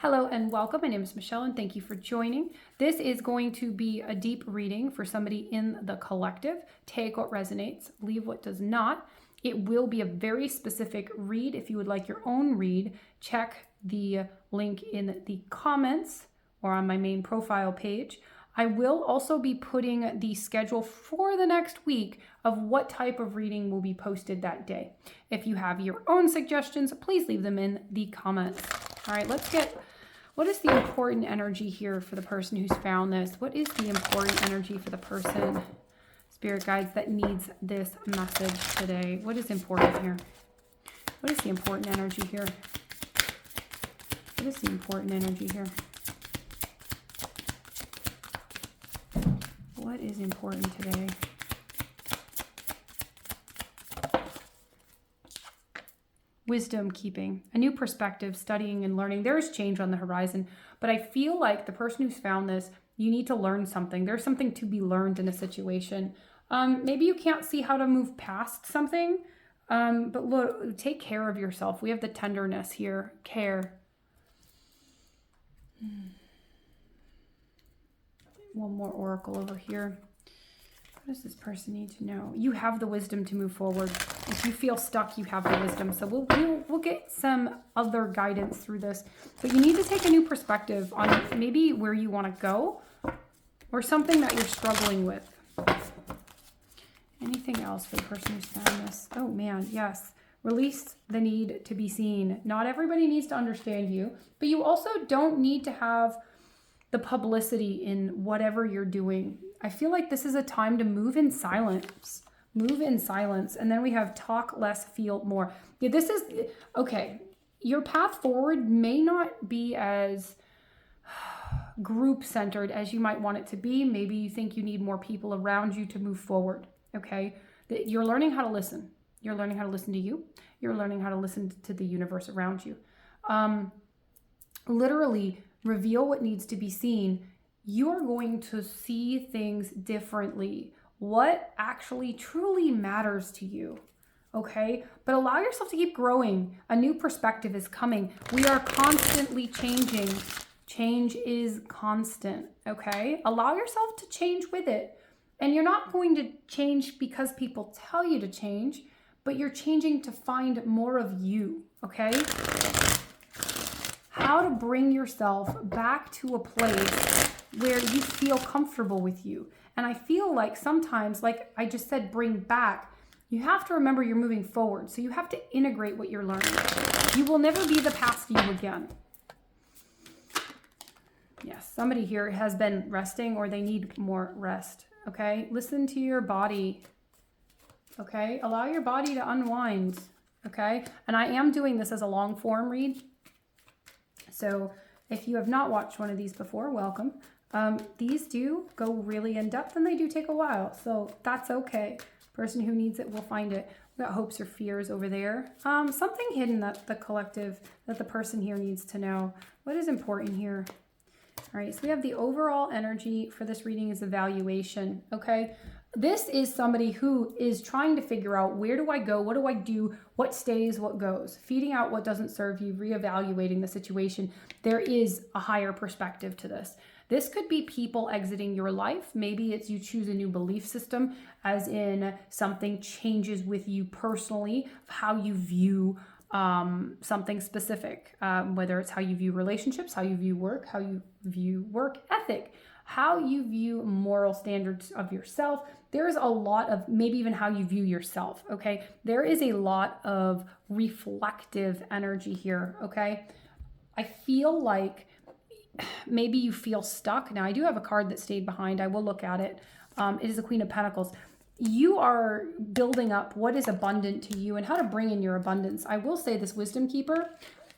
Hello and welcome. My name is Michelle and thank you for joining. This is going to be a deep reading for somebody in the collective. Take what resonates, leave what does not. It will be a very specific read. If you would like your own read, check the link in the comments or on my main profile page. I will also be putting the schedule for the next week of what type of reading will be posted that day. If you have your own suggestions, please leave them in the comments. All right, let's get, what is the important energy here for the person who's found this? What is the important energy for the person, spirit guides, that needs this message today? What is important here? What is the important energy here? What is the important energy here? What is important today? Wisdom keeping, a new perspective, studying and learning. There is change on the horizon, but I feel like the person who's found this, you need to learn something. There's something to be learned in a situation. Maybe you can't see how to move past something, but look, take care of yourself. We have the tenderness here, care. One more oracle over here. What does this person need to know? You have the wisdom to move forward. If you feel stuck, you have the wisdom. So we'll get some other guidance through this. But you need to take a new perspective on maybe where you want to go or something that you're struggling with. Anything else for the person who's found this? Oh man, yes. Release the need to be seen. Not everybody needs to understand you, but you also don't need to have the publicity in whatever you're doing. I feel like this is a time to move in silence. Move in silence. And then we have talk less, feel more. Yeah, this is, okay, your path forward may not be as group-centered as you might want it to be. Maybe you think you need more people around you to move forward, okay? You're learning how to listen. You're learning how to listen to you. You're learning how to listen to the universe around you. Literally, reveal what needs to be seen. You're going to see things differently. What actually truly matters to you, okay? But allow yourself to keep growing. A new perspective is coming. We are constantly changing. Change is constant, okay? Allow yourself to change with it. And you're not going to change because people tell you to change, but you're changing to find more of you, okay? How to bring yourself back to a place where you feel comfortable with you. And I feel like sometimes, like I just said, bring back, you have to remember you're moving forward. So you have to integrate what you're learning. You will never be the past you again. Yes, somebody here has been resting or they need more rest, okay? Listen to your body, okay? Allow your body to unwind, okay? And I am doing this as a long form read. So if you have not watched one of these before, welcome. These do go really in depth and they do take a while. So that's okay. Person who needs it will find it. We got hopes or fears over there. Something hidden that the collective, that the person here needs to know. What is important here? All right, so we have the overall energy for this reading is evaluation, okay? This is somebody who is trying to figure out, where do I go? What do I do? What stays, what goes? Feeding out what doesn't serve you, reevaluating the situation. There is a higher perspective to this. This could be people exiting your life. Maybe it's you choose a new belief system, as in something changes with you personally, how you view something specific, whether it's how you view relationships, how you view work, how you view work ethic, how you view moral standards of yourself. There is a lot of, maybe even how you view yourself, okay? There is a lot of reflective energy here, okay? I feel like maybe you feel stuck. Now, I do have a card that stayed behind. I will look at it. It is the Queen of Pentacles. You are building up what is abundant to you and how to bring in your abundance. I will say this Wisdom Keeper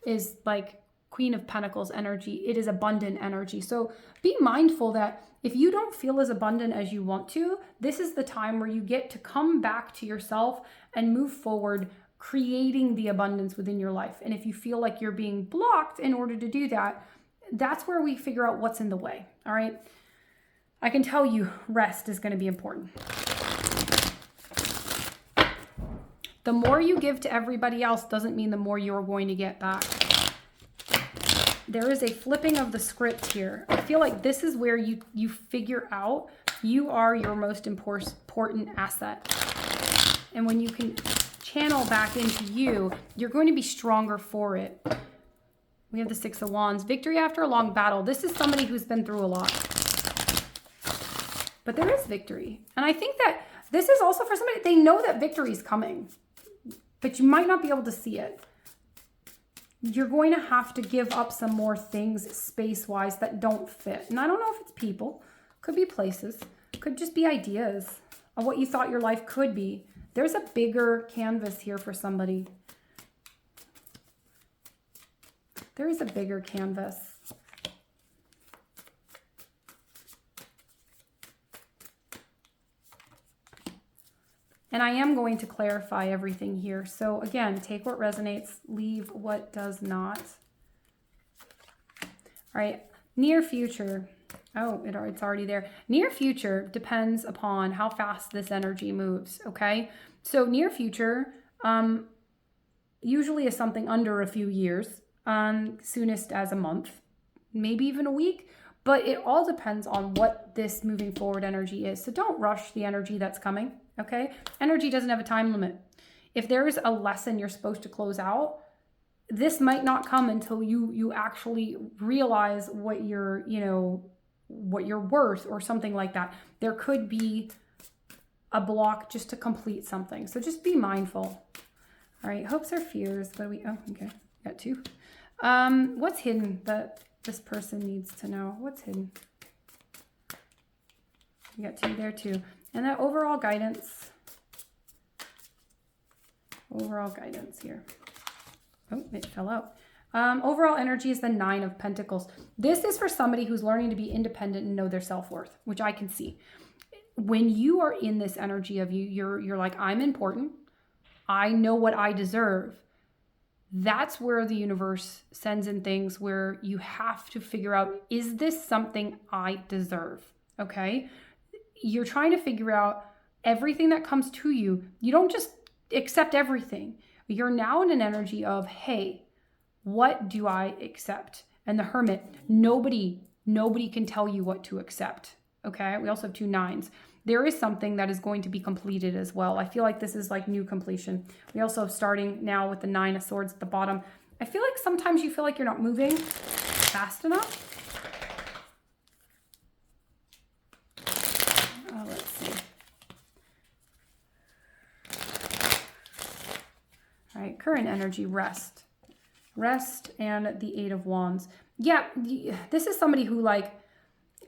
is like Queen of Pentacles energy. It is abundant energy. So be mindful that if you don't feel as abundant as you want to, this is the time where you get to come back to yourself and move forward, creating the abundance within your life. And if you feel like you're being blocked in order to do that, that's where we figure out what's in the way. All right. I can tell you rest is going to be important. The more you give to everybody else doesn't mean the more you're going to get back. there is a flipping of the script here. I feel like this is where you figure out you are your most important asset. And when you can channel back into you, you're going to be stronger for it. We have the Six of Wands. Victory after a long battle. This is somebody who's been through a lot. But there is victory. And I think that this is also for somebody, they know that victory is coming, but you might not be able to see it. You're going to have to give up some more things space-wise that don't fit. And I don't know if it's people, could be places, could just be ideas of what you thought your life could be. There's a bigger canvas here for somebody. There is a bigger canvas. And I am going to clarify everything here. So again, take what resonates, leave what does not. All right, near future. Oh, it's already there. Near future depends upon how fast this energy moves, okay? So near future usually is something under a few years, soonest as a month, maybe even a week, but it all depends on what this moving forward energy is. So don't rush the energy that's coming, okay? Energy doesn't have a time limit. If there is a lesson you're supposed to close out, this might not come until you actually realize what you're, what you're worth or something like that. There could be a block just to complete something. So just be mindful. All right, hopes or fears. But okay, got two. What's hidden that this person needs to know? What's hidden? You got two there too. And that overall guidance. Overall guidance here. Oh, it fell out. Overall energy is the Nine of Pentacles. This is for somebody who's learning to be independent and know their self-worth, which I can see. When you are in this energy of you're like, I'm important. I know what I deserve. That's where the universe sends in things where you have to figure out, is this something I deserve? Okay. You're trying to figure out everything that comes to you. You don't just accept everything. You're now in an energy of, hey, what do I accept? And the Hermit, nobody can tell you what to accept. Okay. We also have two nines. There is something that is going to be completed as well. I feel like this is like new completion. We also have starting now with the Nine of Swords at the bottom. I feel like sometimes you feel like you're not moving fast enough. Let's see. All right, current energy, rest. Rest and the Eight of Wands. Yeah, this is somebody who like,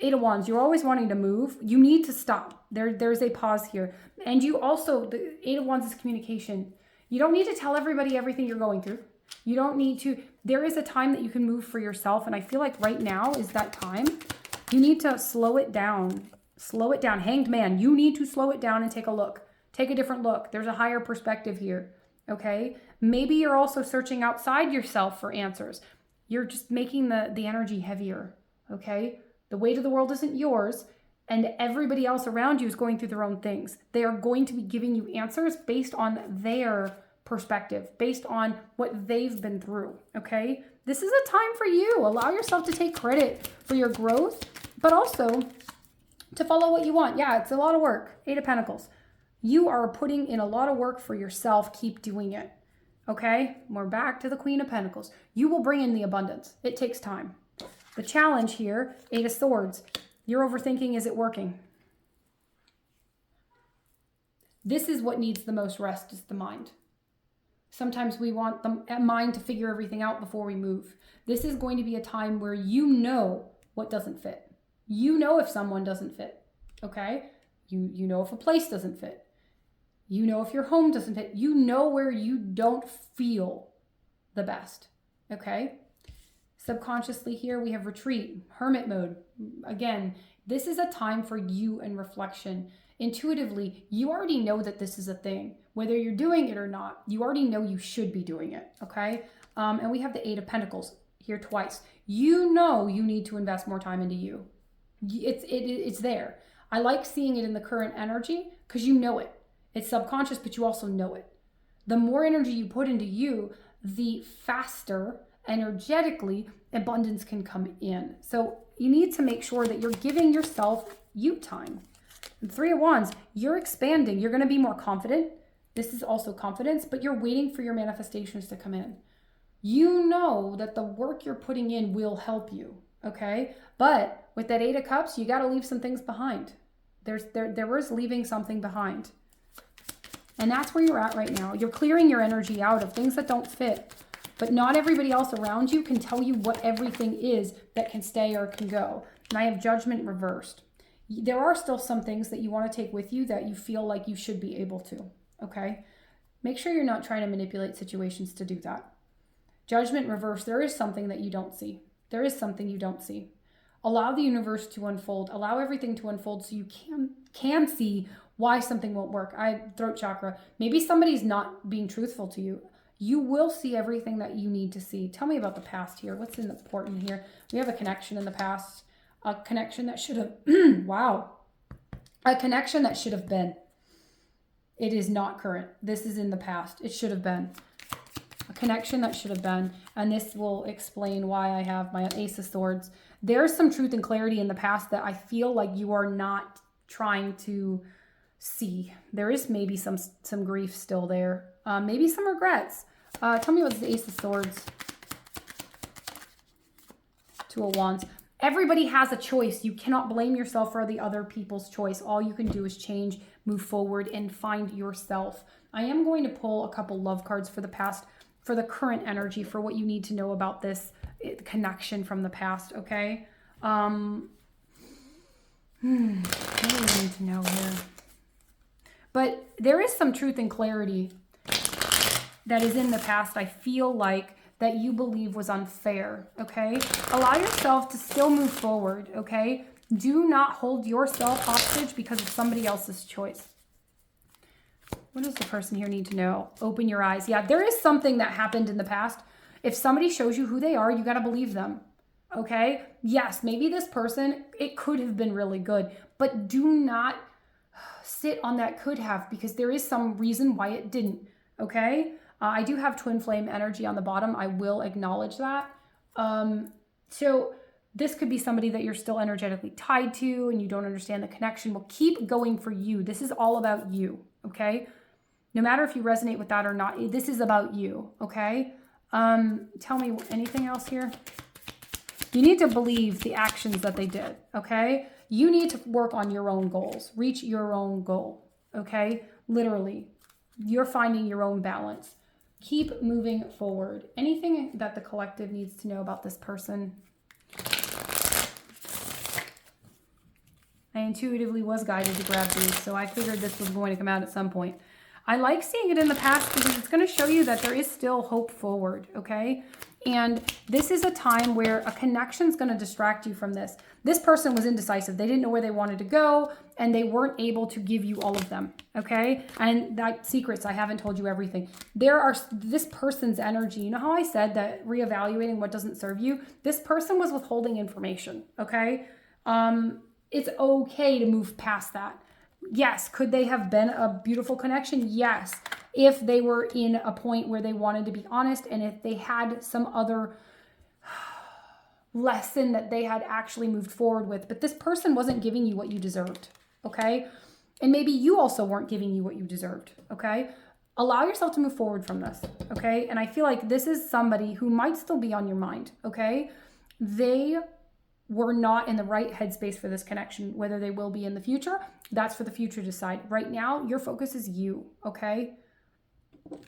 Eight of Wands, you're always wanting to move. You need to stop. There's a pause here. And you also, the Eight of Wands is communication. You don't need to tell everybody everything you're going through. You don't need to. There is a time that you can move for yourself. And I feel like right now is that time. You need to slow it down. Slow it down. Hanged Man, you need to slow it down and take a look. Take a different look. There's a higher perspective here. Okay? Maybe you're also searching outside yourself for answers. You're just making the energy heavier. Okay? The weight of the world isn't yours, and everybody else around you is going through their own things. They are going to be giving you answers based on their perspective, based on what they've been through, okay? This is a time for you. Allow yourself to take credit for your growth, but also to follow what you want. Yeah, it's a lot of work. Eight of Pentacles. You are putting in a lot of work for yourself. Keep doing it, okay? We're back to the Queen of Pentacles. You will bring in the abundance. It takes time. The challenge here, Eight of Swords. You're overthinking, is it working? This is what needs the most rest, is the mind. Sometimes we want the mind to figure everything out before we move. This is going to be a time where you know what doesn't fit. You know if someone doesn't fit, okay? You know if a place doesn't fit. You know if your home doesn't fit. You know where you don't feel the best, okay? Subconsciously here, we have retreat, hermit mode. Again, this is a time for you and reflection. Intuitively, you already know that this is a thing. Whether you're doing it or not, you already know you should be doing it, okay? And we have the Eight of Pentacles here twice. You know you need to invest more time into you. It's there. I like seeing it in the current energy because you know it. It's subconscious, but you also know it. The more energy you put into you, the faster energetically, abundance can come in. So you need to make sure that you're giving yourself you time. And Three of Wands, you're expanding. You're going to be more confident. This is also confidence, but you're waiting for your manifestations to come in. You know that the work you're putting in will help you, okay? But with that Eight of Cups, you got to leave some things behind. There is leaving something behind. And that's where you're at right now. You're clearing your energy out of things that don't fit. But not everybody else around you can tell you what everything is that can stay or can go. And I have Judgment reversed. There are still some things that you want to take with you that you feel like you should be able to, okay? Make sure you're not trying to manipulate situations to do that. Judgment reversed. There is something that you don't see. There is something you don't see. Allow the universe to unfold. Allow everything to unfold so you can see why something won't work. Throat chakra. Maybe somebody's not being truthful to you. You will see everything that you need to see. Tell me about the past here. What's important here? We have a connection in the past. A connection that should have, wow. A connection that should have been. It is not current. This is in the past. It should have been. A connection that should have been. And this will explain why I have my Ace of Swords. There's some truth and clarity in the past that I feel like you are not trying to see. There is maybe some grief still there. Maybe some regrets. Tell me what's the Ace of Swords. Two of Wands. Everybody has a choice. You cannot blame yourself for the other people's choice. All you can do is change, move forward, and find yourself. I am going to pull a couple love cards for the past, for the current energy, for what you need to know about this connection from the past, okay? What do we need to know here? But there is some truth and clarity that is in the past. I feel like that you believe was unfair, okay? Allow yourself to still move forward, okay? Do not hold yourself hostage because of somebody else's choice. What does the person here need to know? Open your eyes. Yeah, there is something that happened in the past. If somebody shows you who they are, you got to believe them, okay? Yes, maybe this person, it could have been really good, but do not sit on that could have, because there is some reason why it didn't, okay? I do have twin flame energy on the bottom. I will acknowledge that. So this could be somebody that you're still energetically tied to and you don't understand the connection. Well, keep going for you. This is all about you, okay? No matter if you resonate with that or not, this is about you, okay? Tell me anything else here. You need to believe the actions that they did, okay? You need to work on your own goals. Reach your own goal, okay? Literally, you're finding your own balance. Keep moving forward. Anything that the collective needs to know about this person? I intuitively was guided to grab these, so I figured this was going to come out at some point. I like seeing it in the past because it's going to show you that there is still hope forward, okay? And this is a time where a connection is going to distract you from this. This person was indecisive. They didn't know where they wanted to go, and they weren't able to give you all of them, okay? And that secrets, I haven't told you everything. There are this person's energy. You know how I said that reevaluating what doesn't serve you? This person was withholding information, okay? It's okay to move past that. Yes, could they have been a beautiful connection? Yes, if they were in a point where they wanted to be honest and if they had some other lesson that they had actually moved forward with. But this person wasn't giving you what you deserved, okay? And maybe you also weren't giving you what you deserved, okay? Allow yourself to move forward from this, okay? And I feel like this is somebody who might still be on your mind, okay? They were not in the right headspace for this connection. Whether they will be in the future, that's for the future to decide. Right now, your focus is you, okay?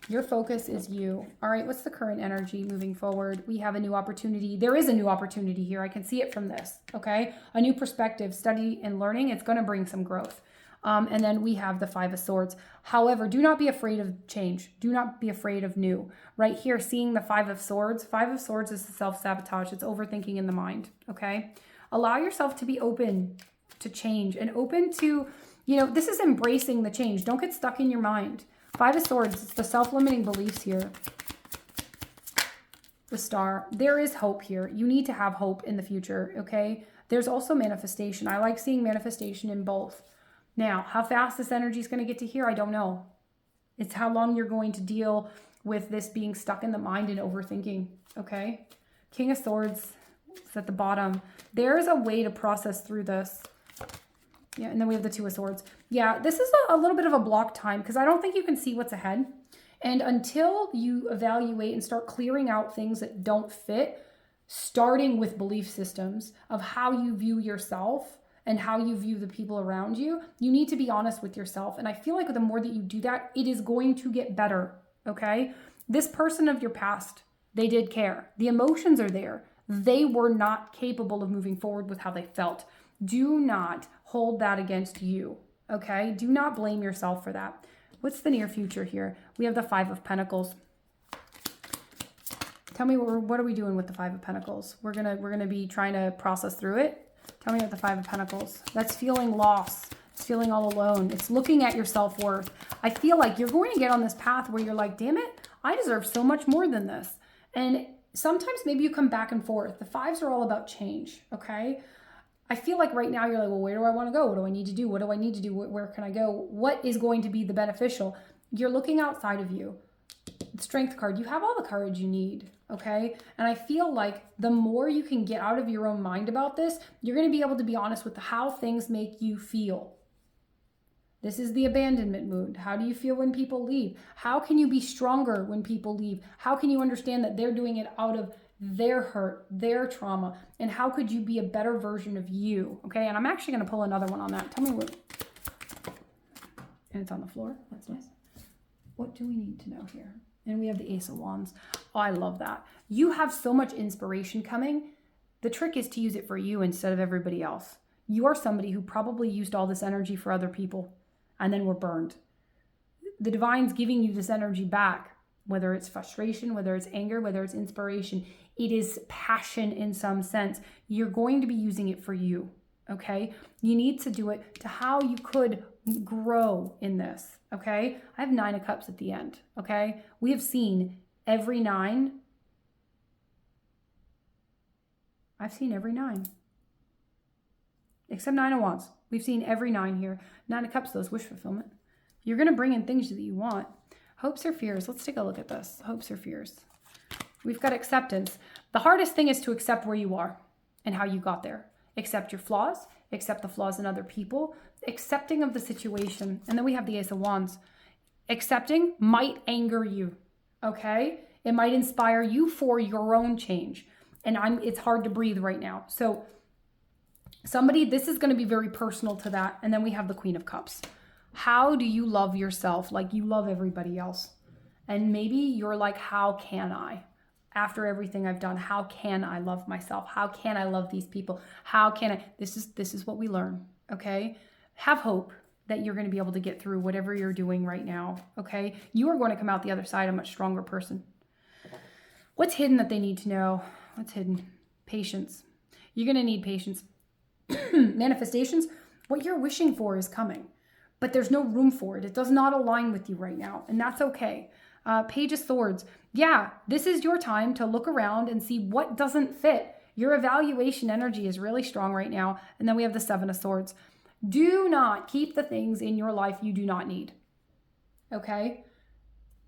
Your focus is you. All right, what's the current energy moving forward? We have a new opportunity. There is a new opportunity here. I can see it from this, okay? A new perspective, study and learning. It's going to bring some growth. And then we have the Five of Swords. However, do not be afraid of change. Do not be afraid of new. Right here, seeing the Five of Swords. Five of Swords is self-sabotage. It's overthinking in the mind, okay? Allow yourself to be open to change and open to, this is embracing the change. Don't get stuck in your mind. Five of Swords, it's the self-limiting beliefs here. The Star. There is hope here. You need to have hope in the future, okay? There's also manifestation. I like seeing manifestation in both. Now, how fast this energy is going to get to here, I don't know. It's how long you're going to deal with this being stuck in the mind and overthinking, okay? King of Swords is at the bottom. There's a way to process through this. Yeah, and then we have the Two of Swords. Yeah, this is a little bit of a block time because I don't think you can see what's ahead. And until you evaluate and start clearing out things that don't fit, starting with belief systems of how you view yourself and how you view the people around you, you need to be honest with yourself. And I feel like the more that you do that, it is going to get better, okay? This person of your past, they did care. The emotions are there. They were not capable of moving forward with how they felt. Do not hold that against you, okay? Do not blame yourself for that. What's the near future here? We have the Five of Pentacles. Tell me what are we doing with the Five of Pentacles? We're gonna be trying to process through it. Tell me about the Five of Pentacles. That's feeling loss. It's feeling all alone. It's looking at your self-worth. I feel like you're going to get on this path where you're like, damn it, I deserve so much more than this. And sometimes maybe you come back and forth. The fives are all about change, okay? I feel like right now you're like, well, where do I want to go? What do I need to do? What do I need to do? Where can I go? What is going to be the beneficial? You're looking outside of you. Strength card, you have all the courage you need, okay? And I feel like the more you can get out of your own mind about this, you're going to be able to be honest with how things make you feel. This is the abandonment mood. How do you feel when people leave? How can you be stronger when people leave? How can you understand that they're doing it out of their hurt, their trauma? And how could you be a better version of you? Okay, and I'm actually going to pull another one on that. Tell me what. And it's on the floor. That's nice. What do we need to know here? And we have the Ace of Wands. Oh, I love that. You have so much inspiration coming. The trick is to use it for you instead of everybody else. You are somebody who probably used all this energy for other people and then were burned. The divine's giving you this energy back, whether it's frustration, whether it's anger, whether it's inspiration. It is passion in some sense. You're going to be using it for you, okay? You need to do it to how you could grow in this, okay? I have 9 of Cups at the end, okay? We have seen every 9. I've seen every 9. Except 9 of Wands. We've seen every 9 here. 9 of Cups, those wish fulfillment. You're going to bring in things that you want. Hopes or fears? Let's take a look at this. Hopes or fears? We've got acceptance. The hardest thing is to accept where you are and how you got there. Accept your flaws. Accept the flaws in other people. Accepting of the situation. And then we have the Ace of Wands. Accepting might anger you, okay? It might inspire you for your own change. And it's hard to breathe right now. So this is going to be very personal to that. And then we have the Queen of Cups. How do you love yourself like you love everybody else? And maybe you're like, how can I? After everything I've done, how can I love myself? How can I love these people? How can I? This is what we learn, okay? Have hope that you're going to be able to get through whatever you're doing right now, okay? You are going to come out the other side a much stronger person. What's hidden that they need to know? What's hidden? Patience. You're going to need patience. Manifestations, what you're wishing for is coming, but there's no room for it. It does not align with you right now, and that's okay. Page of Swords. Yeah, this is your time to look around and see what doesn't fit. Your evaluation energy is really strong right now. And then we have the Seven of Swords. Do not keep the things in your life you do not need. Okay?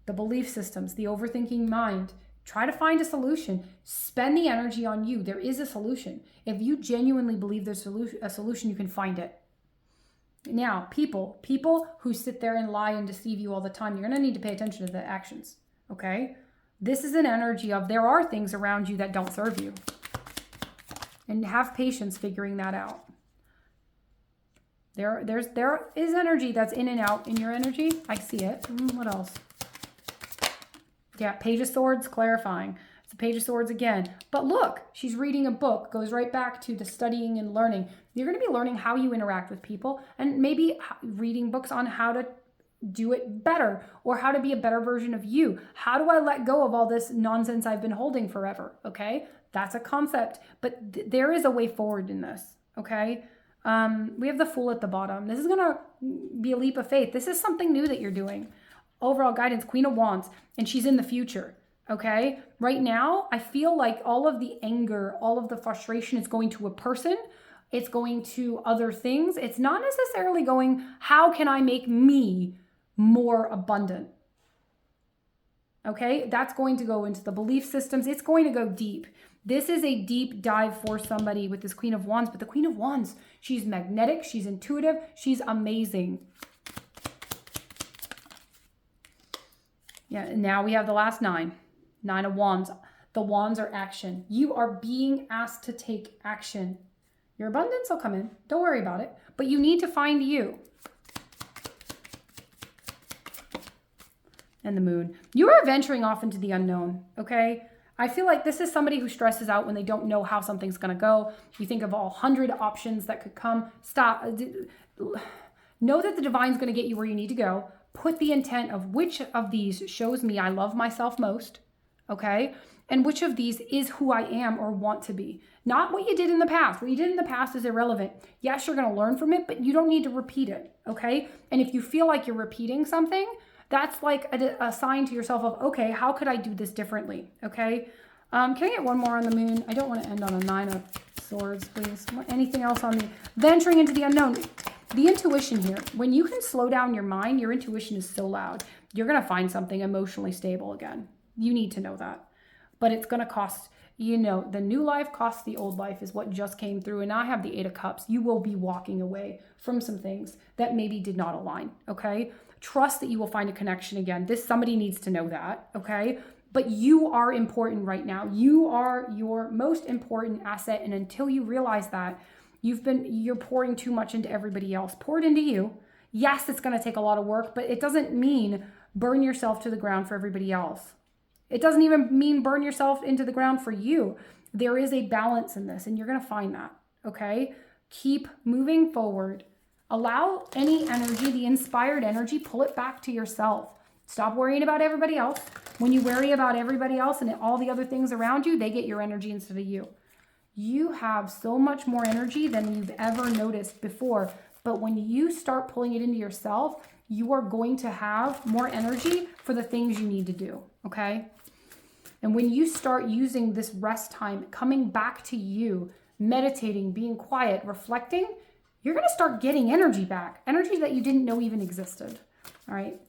The belief systems, the overthinking mind. Try to find a solution. Spend the energy on you. There is a solution. If you genuinely believe there's a solution, you can find it. Now, people who sit there and lie and deceive you all the time, you're going to need to pay attention to the actions, okay? This is an energy of there are things around you that don't serve you. And have patience figuring that out. There is energy that's in and out in your energy. I see it. What else? Yeah, Page of Swords, clarifying. It's the Page of Swords again. But look, she's reading a book, goes right back to the studying and learning. You're going to be learning how you interact with people and maybe reading books on how to do it better or how to be a better version of you. How do I let go of all this nonsense I've been holding forever? Okay, that's a concept, but there is a way forward in this. Okay, we have the Fool at the bottom. This is going to be a leap of faith. This is something new that you're doing. Overall guidance, Queen of Wands, and she's in the future. Okay, right now, I feel like all of the anger, all of the frustration is going to a person. It's going to other things. It's not necessarily going, how can I make me more abundant? Okay, that's going to go into the belief systems. It's going to go deep. This is a deep dive for somebody with this Queen of Wands, but the Queen of Wands, she's magnetic, she's intuitive, she's amazing. Yeah, and now we have the last 9. 9 of Wands. The Wands are action. You are being asked to take action. Your abundance will come in. Don't worry about it. But you need to find you. And the Moon. You are venturing off into the unknown, okay? I feel like this is somebody who stresses out when they don't know how something's going to go. You think of all 100 options that could come. Stop. Know that the divine's going to get you where you need to go. Put the intent of which of these shows me I love myself most, okay? And which of these is who I am or want to be. Not what you did in the past. What you did in the past is irrelevant. Yes, you're going to learn from it, but you don't need to repeat it, okay? And if you feel like you're repeating something, that's like a sign to yourself of, okay, how could I do this differently, okay? Can I get one more on the Moon? I don't want to end on a 9 of Swords, please. Anything else on the venturing into the unknown? The intuition here, when you can slow down your mind, your intuition is so loud. You're going to find something emotionally stable again. You need to know that. But it's going to cost, you know, the new life costs the old life is what just came through. And now I have the 8 of Cups. You will be walking away from some things that maybe did not align, okay? Trust that you will find a connection again. Somebody needs to know that, okay? But you are important right now. You are your most important asset. And until you realize that, you're pouring too much into everybody else. Pour it into you. Yes, it's going to take a lot of work, but it doesn't mean burn yourself to the ground for everybody else. It doesn't even mean burn yourself into the ground for you. There is a balance in this, and you're going to find that, okay? Keep moving forward. Allow any energy, the inspired energy, pull it back to yourself. Stop worrying about everybody else. When you worry about everybody else and all the other things around you, they get your energy instead of you. You have so much more energy than you've ever noticed before. But when you start pulling it into yourself, you are going to have more energy for the things you need to do, okay? And when you start using this rest time, coming back to you, meditating, being quiet, reflecting, you're going to start getting energy back. Energy that you didn't know even existed, all right?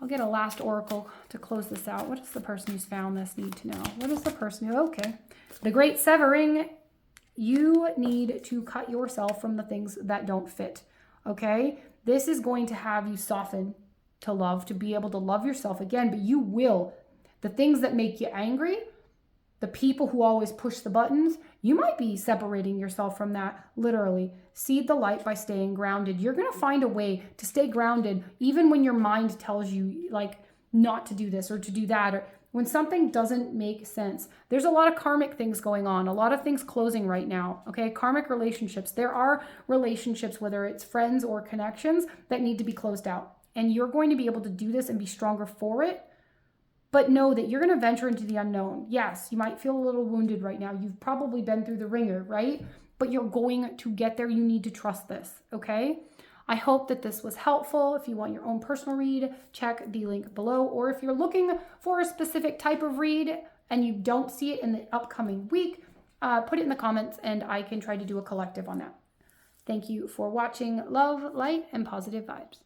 I'll get a last oracle to close this out. What does the person who's found this need to know? What is the person who, okay. The Great Severing, you need to cut yourself from the things that don't fit, okay? This is going to have you soften to love, to be able to love yourself again, but you will. The things that make you angry, the people who always push the buttons, you might be separating yourself from that, literally. Seed the light by staying grounded. You're going to find a way to stay grounded even when your mind tells you like not to do this or to do that, or when something doesn't make sense. There's a lot of karmic things going on, a lot of things closing right now, okay? Karmic relationships. There are relationships, whether it's friends or connections, that need to be closed out. And you're going to be able to do this and be stronger for it. But know that you're going to venture into the unknown. Yes, you might feel a little wounded right now. You've probably been through the ringer, right? But you're going to get there. You need to trust this, okay? I hope that this was helpful. If you want your own personal read, check the link below. Or if you're looking for a specific type of read and you don't see it in the upcoming week, put it in the comments and I can try to do a collective on that. Thank you for watching. Love, light, and positive vibes.